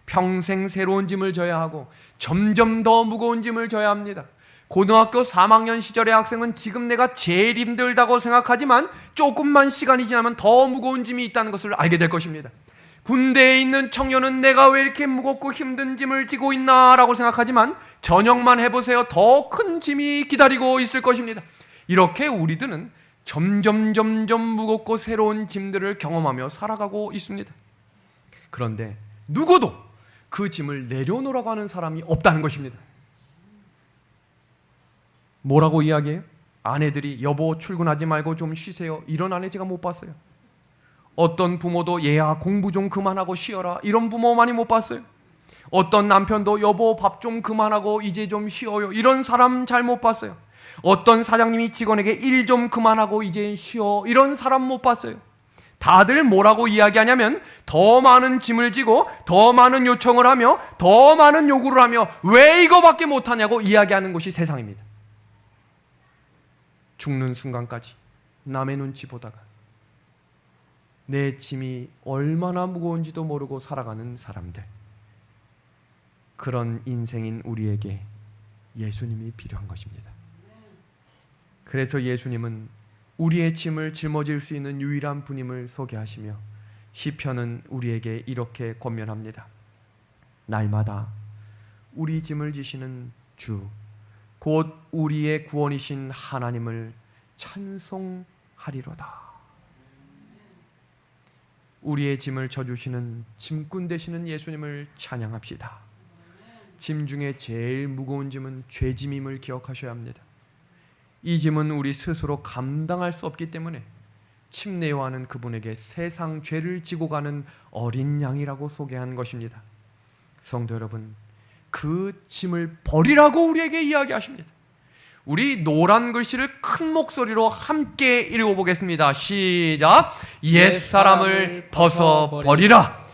평생 새로운 짐을 져야 하고 점점 더 무거운 짐을 져야 합니다. 고등학교 3학년 시절의 학생은 지금 내가 제일 힘들다고 생각하지만 조금만 시간이 지나면 더 무거운 짐이 있다는 것을 알게 될 것입니다. 군대에 있는 청년은 내가 왜 이렇게 무겁고 힘든 짐을 지고 있나라고 생각하지만 저녁만 해보세요. 더 큰 짐이 기다리고 있을 것입니다. 이렇게 우리들은 점점 무겁고 새로운 짐들을 경험하며 살아가고 있습니다. 그런데 누구도 그 짐을 내려놓으라고 하는 사람이 없다는 것입니다. 뭐라고 이야기해요? 아내들이 여보 출근하지 말고 좀 쉬세요. 이런 아내 제가 못 봤어요. 어떤 부모도 얘야 공부 좀 그만하고 쉬어라. 이런 부모 많이 못 봤어요. 어떤 남편도 여보 밥 좀 그만하고 이제 좀 쉬어요. 이런 사람 잘 못 봤어요. 어떤 사장님이 직원에게 일 좀 그만하고 이제 쉬어. 이런 사람 못 봤어요. 다들 뭐라고 이야기하냐면 더 많은 짐을 지고 더 많은 요청을 하며 더 많은 요구를 하며 왜 이거밖에 못하냐고 이야기하는 것이 세상입니다. 죽는 순간까지 남의 눈치 보다가 내 짐이 얼마나 무거운지도 모르고 살아가는 사람들, 그런 인생인 우리에게 예수님이 필요한 것입니다. 그래서 예수님은 우리의 짐을 짊어질 수 있는 유일한 분임을 소개하시며 시편은 우리에게 이렇게 권면합니다. 날마다 우리 짐을 지시는 주, 곧 우리의 구원이신 하나님을 찬송하리로다. 우리의 짐을 져주시는 짐꾼 되시는 예수님을 찬양합시다. 짐 중에 제일 무거운 짐은 죄짐임을 기억하셔야 합니다. 이 짐은 우리 스스로 감당할 수 없기 때문에 침례요한은 그분에게 세상 죄를 지고 가는 어린 양이라고 소개한 것입니다. 성도 여러분, 그 짐을 버리라고 우리에게 이야기하십니다. 우리 노란 글씨를 큰 목소리로 함께 읽어보겠습니다. 시작. 옛사람을 벗어버리라.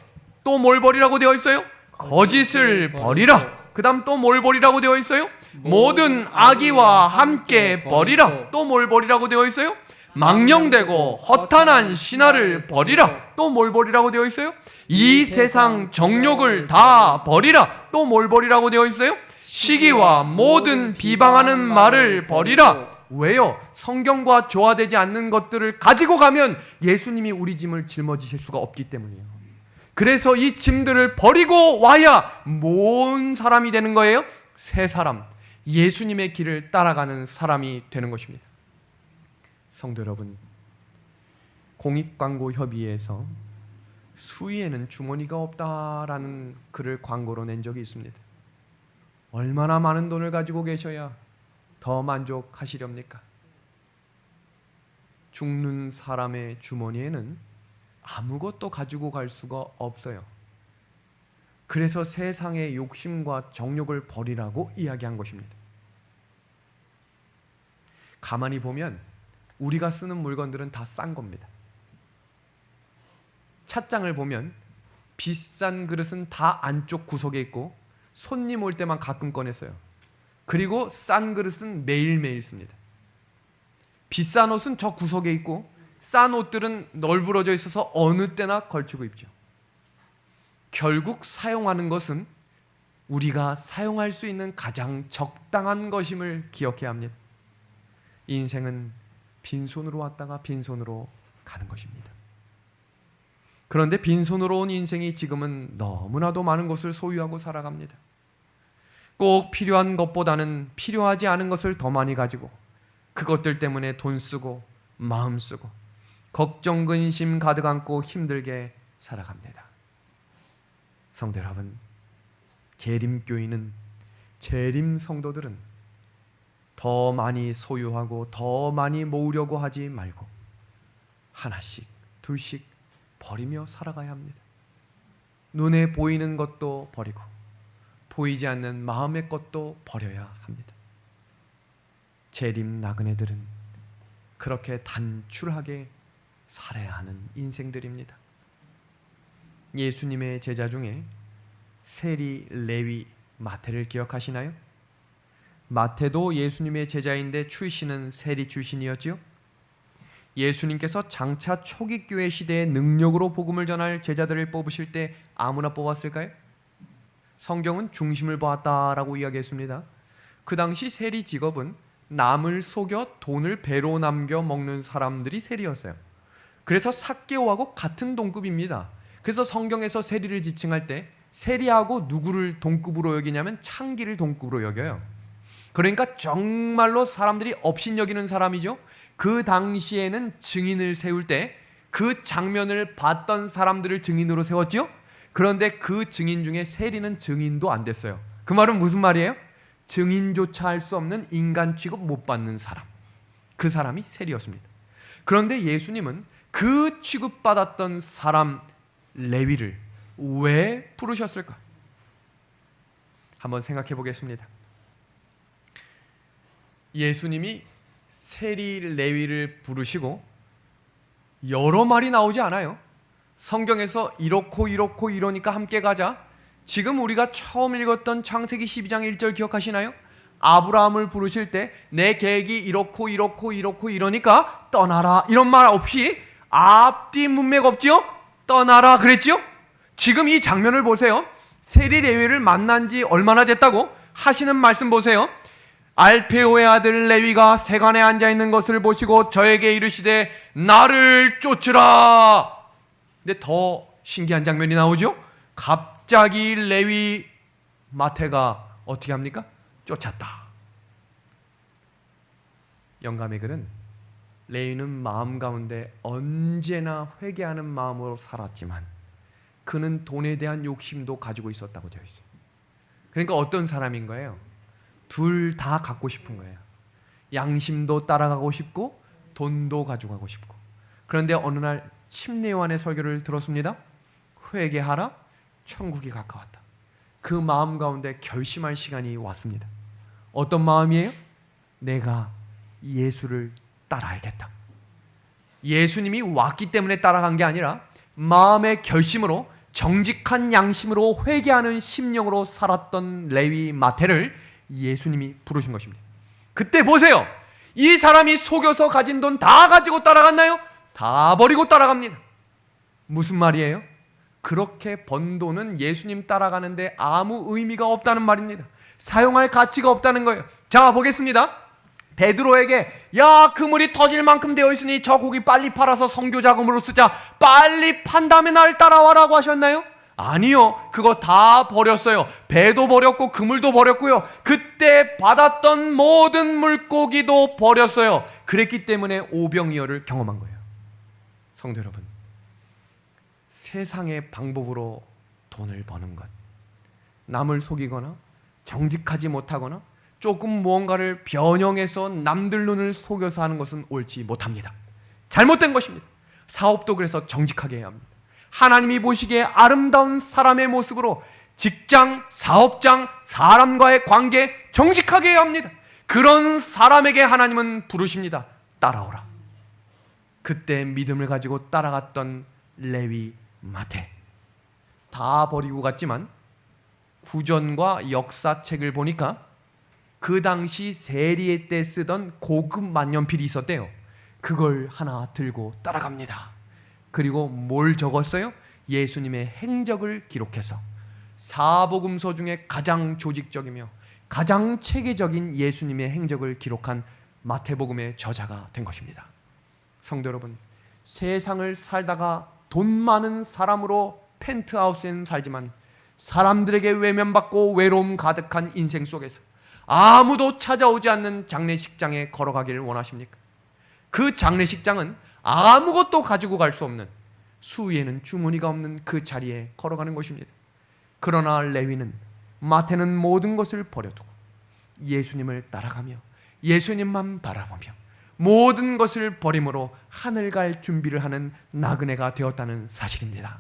또 뭘 버리라고 되어 있어요? 거짓을 버리라. 그 다음 또 뭘 버리라고 되어 있어요? 모든 악의와 함께 버리라. 또 뭘 버리라고 되어 있어요? 망령되고 허탄한 신화를 버리라. 또 뭘 버리라고 되어 있어요? 이 세상 정욕을 다 버리라. 또 뭘 버리라고 되어 있어요? 시기와 모든 비방하는 말을 버리라. 왜요? 성경과 조화되지 않는 것들을 가지고 가면 예수님이 우리 짐을 짊어지실 수가 없기 때문이에요. 그래서 이 짐들을 버리고 와야 뭔 사람이 되는 거예요? 새 사람, 예수님의 길을 따라가는 사람이 되는 것입니다. 성도 여러분, 공익광고협의회에서 수위에는 주머니가 없다라는 글을 광고로 낸 적이 있습니다. 얼마나 많은 돈을 가지고 계셔야 더 만족하시렵니까? 죽는 사람의 주머니에는 아무것도 가지고 갈 수가 없어요. 그래서 세상의 욕심과 정욕을 버리라고 이야기한 것입니다. 가만히 보면 우리가 쓰는 물건들은 다 싼 겁니다. 찻장을 보면 비싼 그릇은 다 안쪽 구석에 있고 손님 올 때만 가끔 꺼냈어요. 그리고 싼 그릇은 매일매일 씁니다. 비싼 옷은 저 구석에 있고 싼 옷들은 널브러져 있어서 어느 때나 걸치고 입죠. 결국 사용하는 것은 우리가 사용할 수 있는 가장 적당한 것임을 기억해야 합니다. 인생은 빈손으로 왔다가 빈손으로 가는 것입니다. 그런데 빈손으로 온 인생이 지금은 너무나도 많은 것을 소유하고 살아갑니다. 꼭 필요한 것보다는 필요하지 않은 것을 더 많이 가지고 그것들 때문에 돈 쓰고 마음 쓰고 걱정 근심 가득 안고 힘들게 살아갑니다. 성도 여러분, 재림교인은, 재림 성도들은 더 많이 소유하고 더 많이 모으려고 하지 말고 하나씩 둘씩 버리며 살아가야 합니다. 눈에 보이는 것도 버리고 보이지 않는 마음의 것도 버려야 합니다. 재림 나그네들은 그렇게 단출하게 살아야 하는 인생들입니다. 예수님의 제자 중에 세리, 레위, 마태를 기억하시나요? 마태도 예수님의 제자인데 출신은 세리 출신이었지요. 예수님께서 장차 초기 교회 시대에 능력으로 복음을 전할 제자들을 뽑으실 때 아무나 뽑았을까요? 성경은 중심을 보았다라고 이야기했습니다. 그 당시 세리 직업은 남을 속여 돈을 배로 남겨 먹는 사람들이 세리였어요. 그래서 삭개오하고 같은 동급입니다. 그래서 성경에서 세리를 지칭할 때 세리하고 누구를 동급으로 여기냐면 창기를 동급으로 여겨요. 그러니까 정말로 사람들이 업신여기는 사람이죠. 그 당시에는 증인을 세울 때 그 장면을 봤던 사람들을 증인으로 세웠죠. 그런데 그 증인 중에 세리는 증인도 안 됐어요. 그 말은 무슨 말이에요? 증인조차 할 수 없는 인간 취급 못 받는 사람, 그 사람이 세리였습니다. 그런데 예수님은 그 취급받았던 사람 레위를 왜 부르셨을까? 한번 생각해 보겠습니다. 예수님이 세리 레위를 부르시고 여러 말이 나오지 않아요. 성경에서 이렇고 이렇고 이러니까 함께 가자. 지금 우리가 처음 읽었던 창세기 12장 1절 기억하시나요? 아브라함을 부르실 때 내 계획이 이렇고 이렇고 이렇고 이러니까 떠나라, 이런 말 없이 앞뒤 문맥 없지요? 떠나라 그랬지요? 지금 이 장면을 보세요. 세리 레위를 만난 지 얼마나 됐다고? 하시는 말씀 보세요. 알페오의 아들 레위가 세간에 앉아있는 것을 보시고 저에게 이르시되 나를 쫓으라. 근데 더 신기한 장면이 나오죠. 갑자기 레위 마태가 어떻게 합니까? 쫓았다. 영감의 글은 레위는 마음 가운데 언제나 회개하는 마음으로 살았지만 그는 돈에 대한 욕심도 가지고 있었다고 되어 있어요. 그러니까 어떤 사람인 거예요? 둘 다 갖고 싶은 거예요. 양심도 따라가고 싶고 돈도 가져가고 싶고. 그런데 어느 날 침례요한의 설교를 들었습니다. 회개하라, 천국이 가까웠다. 그 마음 가운데 결심할 시간이 왔습니다. 어떤 마음이에요? 내가 예수를 따라야겠다. 예수님이 왔기 때문에 따라간 게 아니라 마음의 결심으로 정직한 양심으로 회개하는 심령으로 살았던 레위 마태를 예수님이 부르신 것입니다. 그때 보세요. 이 사람이 속여서 가진 돈 다 가지고 따라갔나요? 다 버리고 따라갑니다. 무슨 말이에요? 그렇게 번 돈은 예수님 따라가는데 아무 의미가 없다는 말입니다. 사용할 가치가 없다는 거예요. 자, 보겠습니다. 베드로에게 야, 그물이 터질 만큼 되어 있으니 저 고기 빨리 팔아서 선교 자금으로 쓰자. 빨리 판 다음에 날 따라와라고 하셨나요? 아니요. 그거 다 버렸어요. 배도 버렸고 그물도 버렸고요. 그때 받았던 모든 물고기도 버렸어요. 그랬기 때문에 오병이어를 경험한 거예요. 성도 여러분, 세상의 방법으로 돈을 버는 것, 남을 속이거나 정직하지 못하거나 조금 무언가를 변형해서 남들 눈을 속여서 하는 것은 옳지 못합니다. 잘못된 것입니다. 사업도 그래서 정직하게 해야 합니다. 하나님이 보시기에 아름다운 사람의 모습으로 직장, 사업장, 사람과의 관계 정직하게 해야 합니다. 그런 사람에게 하나님은 부르십니다. 따라오라. 그때 믿음을 가지고 따라갔던 레위 마태, 다 버리고 갔지만 구전과 역사책을 보니까 그 당시 세리의 때 쓰던 고급 만년필이 있었대요. 그걸 하나 들고 따라갑니다. 그리고 뭘 적었어요? 예수님의 행적을 기록해서 사복음서 중에 가장 조직적이며 가장 체계적인 예수님의 행적을 기록한 마태복음의 저자가 된 것입니다. 성도 여러분, 세상을 살다가 돈 많은 사람으로 펜트하우스엔 살지만 사람들에게 외면받고 외로움 가득한 인생 속에서 아무도 찾아오지 않는 장례식장에 걸어가기를 원하십니까? 그 장례식장은 아무것도 가지고 갈 수 없는, 수위에는 주머니가 없는 그 자리에 걸어가는 것입니다. 그러나 레위는, 마태는 모든 것을 버려두고 예수님을 따라가며 예수님만 바라보며 모든 것을 버림으로 하늘 갈 준비를 하는 나그네가 되었다는 사실입니다.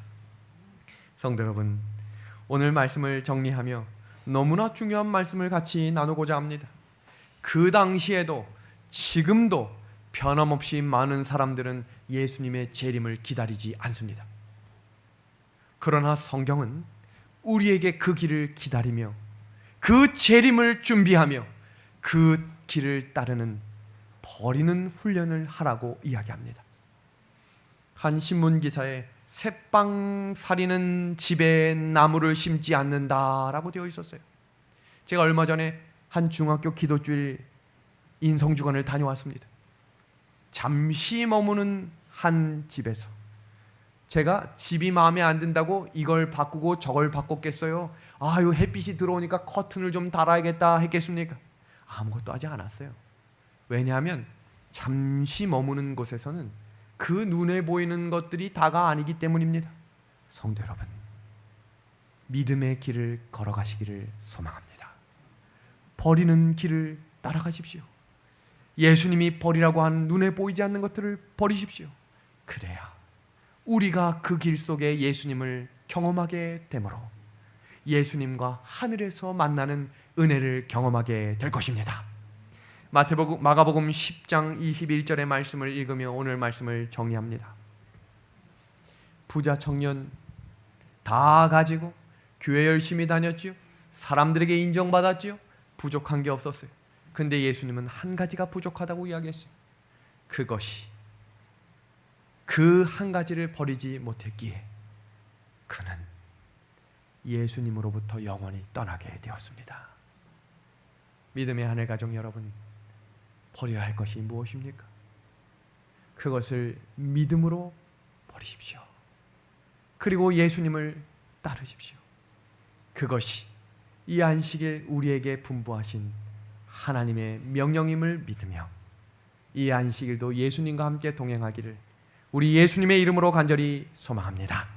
성도 여러분, 오늘 말씀을 정리하며 너무나 중요한 말씀을 같이 나누고자 합니다. 그 당시에도 지금도 변함없이 많은 사람들은 예수님의 재림을 기다리지 않습니다. 그러나 성경은 우리에게 그 길을 기다리며 그 재림을 준비하며 그 길을 따르는 버리는 훈련을 하라고 이야기합니다. 한 신문 기사에 새빵살이는 집에 나무를 심지 않는다라고 되어 있었어요. 제가 얼마 전에 한 중학교 기도주일 인성주간을 다녀왔습니다. 잠시 머무는 한 집에서 제가 집이 마음에 안 든다고 이걸 바꾸고 저걸 바꿨겠어요? 아유, 햇빛이 들어오니까 커튼을 좀 달아야겠다 했겠습니까? 아무것도 하지 않았어요. 왜냐하면 잠시 머무는 곳에서는 그 눈에 보이는 것들이 다가 아니기 때문입니다. 성도 여러분, 믿음의 길을 걸어가시기를 소망합니다. 버리는 길을 따라가십시오. 예수님이 버리라고 한 눈에 보이지 않는 것들을 버리십시오. 그래야 우리가 그 길 속에 예수님을 경험하게 되므로 예수님과 하늘에서 만나는 은혜를 경험하게 될 것입니다. 마가복음 10장 21절의 말씀을 읽으며 오늘 말씀을 정리합니다. 부자 청년 다 가지고 교회 열심히 다녔지요. 사람들에게 인정받았지요. 부족한 게 없었어요. 근데 예수님은 한 가지가 부족하다고 이야기했어요. 그것이 그 한 가지를 버리지 못했기에 그는 예수님으로부터 영원히 떠나게 되었습니다. 믿음의 하늘 가족 여러분, 버려야 할 것이 무엇입니까? 그것을 믿음으로 버리십시오. 그리고 예수님을 따르십시오. 그것이 이 안식일 우리에게 분부하신 하나님의 명령임을 믿으며 이 안식일도 예수님과 함께 동행하기를 우리 예수님의 이름으로 간절히 소망합니다.